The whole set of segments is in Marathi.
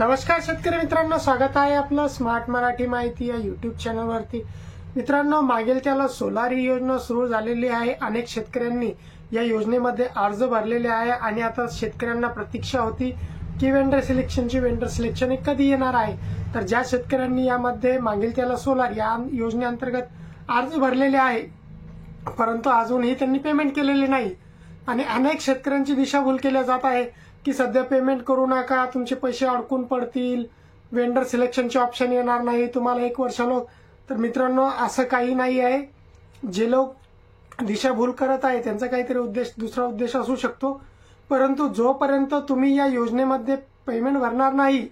नमस्कार शेतकरी मित्रांनो, स्वागत आहे आपलं स्मार्ट मराठी माहिती या युट्यूब चॅनलवरती। मित्रांनो, मागेल त्याला सोलार ही योजना सुरू झालेली आहे। अनेक शेतकऱ्यांनी या योजनेमध्ये अर्ज भरलेले आहे आणि आता शेतकऱ्यांना प्रतीक्षा होती की वेंडर सिलेक्शन कधी येणार आहे। तर ज्या शेतकऱ्यांनी यामध्ये मागेल त्याला सोलार या योजनेअंतर्गत अर्ज भरलेले आहे परंतु अजूनही त्यांनी पेमेंट केलेले नाही आणि अनेक शेतकऱ्यांची दिशाभूल केली जात आहे की सध्या पेमेंट करू नका, तुमचे पैसे अडकून पडतील, वेंडर सिलेक्शनचे ऑप्शन येणार नाही, तुम्हाला 1 वर्ष लोक। तर मित्रांनो, असं काही नाही आहे। जे लोक दिशाभूल करत आहे त्यांचा काहीतरी दुसरा उद्देश असू शकतो, परंतु जोपर्यंत तुम्ही या योजनेमध्ये पेमेंट भरणार नाही,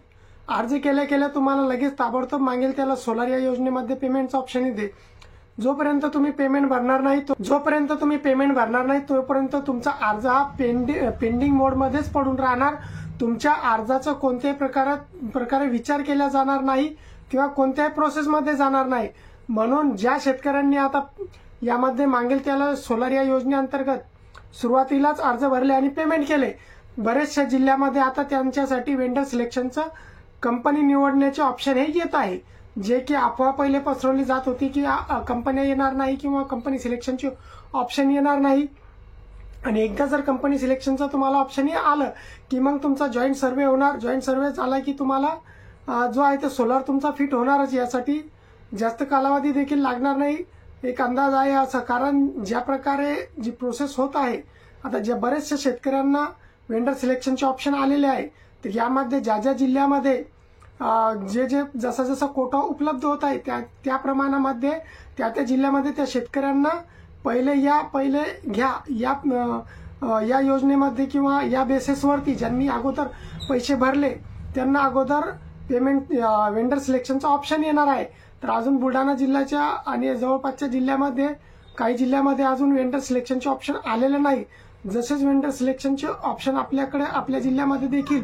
अर्ज केल्या तुम्हाला लगेच ताबडतोब मागेल त्याला सोलार या योजनेमध्ये पेमेंटचं ऑप्शन येते। जोपर्यंत तुम्ही पेमेंट भरणार नाही तोपर्यंत तुमचा अर्ज हा पेंडिंग मोडमध्येच पडून राहणार। तुमच्या अर्जाचा कोणत्याही प्रकारे विचार केला जाणार नाही किंवा कोणत्याही प्रोसेसमध्ये जाणार नाही। म्हणून ज्या शेतकऱ्यांनी आता यामध्ये मागेल त्याला सोलार या योजनेअंतर्गत सुरुवातीलाच अर्ज भरले आणि पेमेंट केले, बरेचशा जिल्ह्यामध्ये आता त्यांच्यासाठी वेंडर सिलेक्शनचं कंपनी निवडण्याचे ऑप्शन हे येत आहे। जे की अफवा पहिले पसरवली जात होती की कंपन्या येणार नाही किंवा कंपनी सिलेक्शनचे ऑप्शन येणार नाही, आणि एकदा जर कंपनी सिलेक्शनचं तुम्हाला ऑप्शन आलं की मग तुमचा जॉईंट सर्वे होणार। जॉईंट सर्वे झाला की तुम्हाला जो आहे ते सोलार तुमचा फिट होणारच। यासाठी जास्त कालावधी देखील लागणार नाही, एक अंदाज आहे असा। कारण ज्या प्रकारे जी प्रोसेस होत आहे आता, ज्या बरेचशा शेतकऱ्यांना वेंडर सिलेक्शनचे ऑप्शन आलेले आहे, तर यामध्ये ज्या जिल्ह्यामध्ये जसा कोटा उपलब्ध होत आहे त्या प्रमाणामध्ये त्या जिल्ह्यामध्ये त्या शेतकऱ्यांना पहिले घ्या या योजनेमध्ये किंवा या बेसिसवरती ज्यांनी अगोदर पैसे भरले त्यांना अगोदर पेमेंट वेंडर सिलेक्शनचा ऑप्शन येणार आहे। तर अजून बुलढाणा जिल्ह्याच्या आणि जवळपासच्या जिल्ह्यामध्ये काही जिल्ह्यामध्ये अजून वेंडर सिलेक्शनचे ऑप्शन आलेले नाही। जसेच वेंडर सिलेक्शनचे ऑप्शन आपल्या जिल्ह्यामध्ये देखील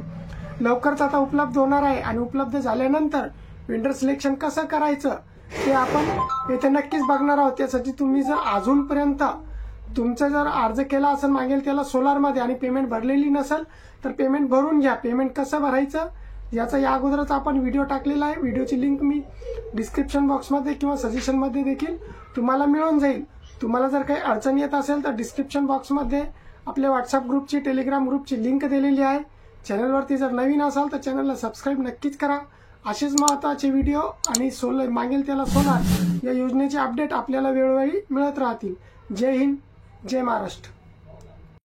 लवकरच आता उपलब्ध होणार आहे आणि उपलब्ध झाल्यानंतर वेंडर सिलेक्शन कसं करायचं ते आपण येथे नक्कीच बघणार आहोत। त्यासाठी तुम्ही जर अजूनपर्यंत तुमचा जर अर्ज केला असेल मागेल त्याला सोलारमध्ये आणि पेमेंट भरलेली नसेल तर पेमेंट भरून घ्या। पेमेंट कसं भरायचं याचा या अगोदरच आपण व्हिडिओ टाकलेला आहे। व्हिडिओची लिंक मी डिस्क्रिप्शन बॉक्समध्ये किंवा सजेशनमध्ये देखील तुम्हाला मिळून जाईल। तुम्हाला जर काही अडचण येत असेल तर डिस्क्रिप्शन बॉक्समध्ये आपल्या व्हॉट्सअप ग्रुपची, टेलिग्राम ग्रुपची लिंक दिलेली आहे। चॅनलवरती जर नवीन असाल तर चॅनलला सबस्क्राईब नक्कीच करा। असेच महत्त्वाचे व्हिडिओ आणि मागेल त्याला सोलार या योजनेचे अपडेट आपल्याला वेळोवेळी मिळत राहतील। जय हिंद, जय महाराष्ट्र।